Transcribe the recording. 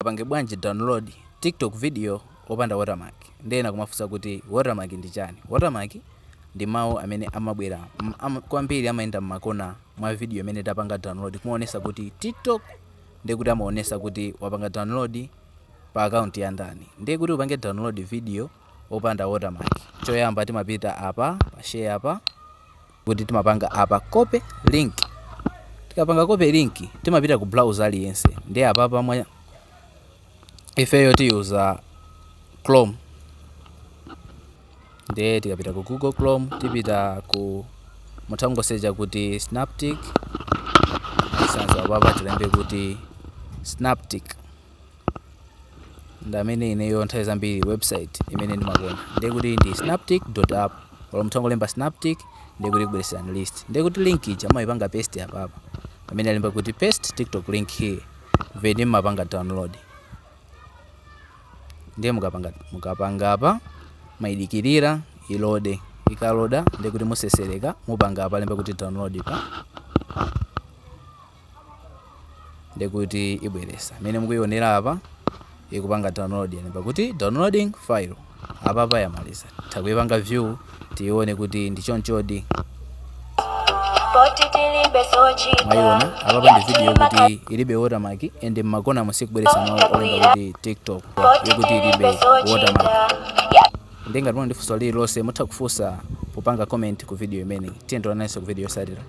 Ndingapange bwanji download TikTok video opanda watermark. Ndena kumafusa kuti watermark ndi chani. Watermark ndi mawu amene amabwera kwambiri amaenda mmakona mwa video imene tapanga download kuonesa kuti TikTok ndikuti amaonesa kuti wapanga download pa account ya ndani. Ndiye kuti upange download video opanda watermark. Choyamba timapita apa pa share apa kuti timapanga apa copy link. Tikapanga copy link timapita ku browser aliyense. Ndiye apa mwa ifeyo tiuza Chrome. Ndiye tikapita ku Google Chrome tipita ku mutangoseja kuti Snaptic. Sanza baba tilembe kuti Snaptic. Ndamene ineyo nthawi zambiri website imene ndimakona. Ndiye kuti ndi snaptic.app. Wala mutangolemba Snaptic ndiye kuti kubweresera list. Ndiye kuti link ija amayipanga paste apa. Amene alemba kuti paste TikTok link here. Vedi mapanga download. Ndiye mukapanga apa maidikirira ilode. Ikaloda ndiye kuti musesereka mupanga apa lemba kuti download pa. Ndiye kuti ibweresa. Amene mukuyionera apa ikupanga download lemba kuti downloading file. Apa yamaliza. Takuyipanga view tione kuti ndi chonchodi. Mwaiona apa ndi video kuti ilibe watermark ende makona musikubweresa mawu olemba kuti TikTok kuti ilibe watermark. Ndenga ndifunso lililonse mutha kufunsa popanga comment ku video imene. Tiye ndionanso ku video yotsatira.